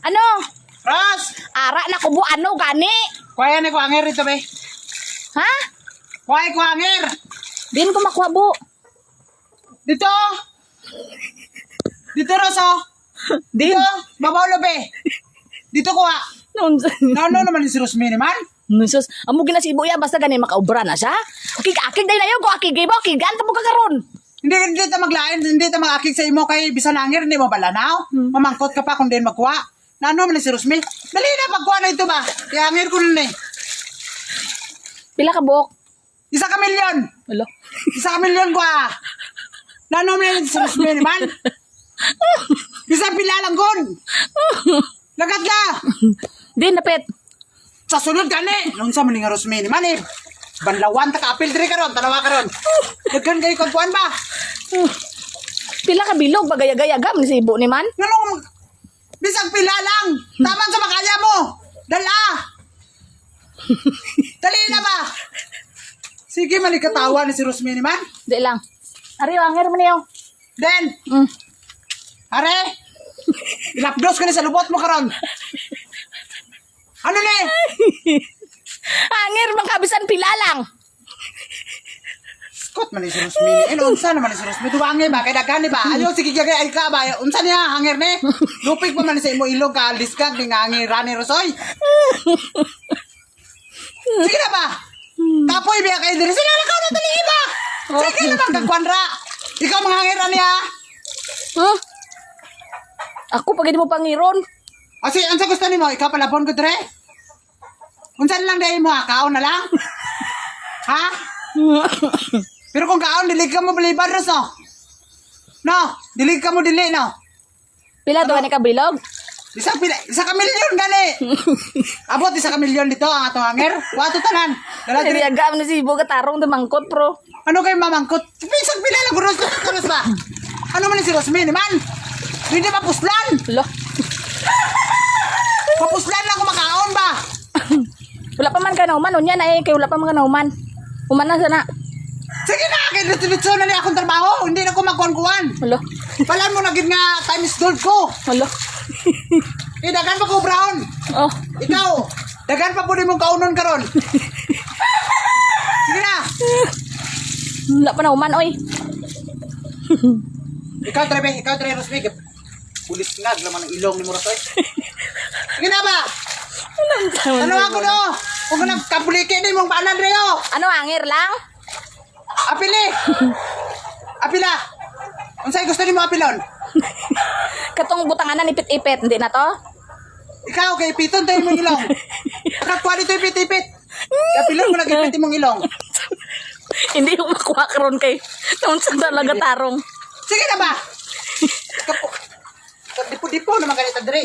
Ano? Ros! Ara na kubo ano gani? Kuya ni ko angir ito be. Ha? Kuya ko angir. Din ko makuha bu. Dito. Dito Ros oh. Din. Dito. Babaw lo be. Dito kuha. No naman si Rosmini man. Nusus, amo gina si ibo ya basta gani makaobra na siya. Akig day na yo ko akig ibo kigan ta mo ka karon. Hindi ta maglain, hindi ta magakig sa imo kay bisan angir hindi mo balanaw. Mamangkot ka pa kung din magkuha. Nano man si Rosmi? Dali na pagkuha na ito ba? Iangir ko na ni. Pila ka buok? 1 milyon. Hello. 1 milyon kuha. Nano man si Rosmi man? Bisa pila lang gon. Lagat la. Din napet. Sa sunod gani, nung sa maning Rosmi man eh. Banlawan ta ka apil diri karon, tanawa karon. Daghan kay kagkuan ba? Pila ka bilog bagaya-gayagam ni si ibo ni man. Nganong bisag pila lang. Taman sa makaya mo. Dala. Dali na ba? Sige, malikatawa ni si Rosmini man. Di lang. Ari angir mo niyo. Den, are. Ilapdos ka ni sa lubot mo karon. Ano ni? Angir man kabisan pila lang. Scott man ni si Rosmini. Unsa naman ni si Rosmini? Duwangi ba? Kaya daghan ni ba? Ayaw, sige gagay ay ka ba? Unsa niya? Hangir ni? Lupig pa man sa imo ilog ka. Liskag ni nga hangiran ni Rosoy. Sige na ba? Tapoy biya kayo diri. Sila na ka na tali ba? Sige na bang kagkwanra. Ikaw mga hangiran niya. Huh? Ako pagid mo pangiron. Asi, unsa gusto nimo? Ikaw palabon ko dire? Unsa lang dahil mo ha? Kaon na lang? Ha? Pero kung kaon, dilig ka mo balibad, Ros, no? No? Dilig ka mo dili, no? Pila do ni ka bilog? Isa ka milyon gani. Abot 1 milyon dito ang atong hanger. Wato tanan. Dala diri. Gayagam ni si ibo ka tarong mangkot pro. Ano kay mamangkot? Bisag pila lang Ros, Ros ba? Ano man si Rosmini man? Hindi mapuslan. Lo. Mapuslan lang kung makaon ba? Wala pa man ka na human unya na kay wala pa man ka na human. Human na sana. Sige na, kay dito na niya akong trabaho. Hindi na ko magkuhan-kuhan. Hello. Palan mo na gid nga times gold ko. Hello. Dagan pa ko brown. Oh. Ikaw, dagan pa po mong kaunon karon. Sige na. Wala pa na human oy. Ikaw tre Rosmi. Pulis nga, laman ng ilong ni Murasoy. Sige na ba? Ano ako no? Kung ka nagkabuliki ni mong paanan reyo. Ano angir lang? Apili. Apila. Unsay gusto ni mo apilon? Katong butanganan ipit-ipit, hindi na to? Ikaw kay piton tayo mong ilong. Kapwa dito ipit-ipit. Apilon mo nag-ipit mong ilong. Hindi ko makuha karon kay taon sa talaga tarong. Sige na ba? Dipo-dipo naman ganito dre.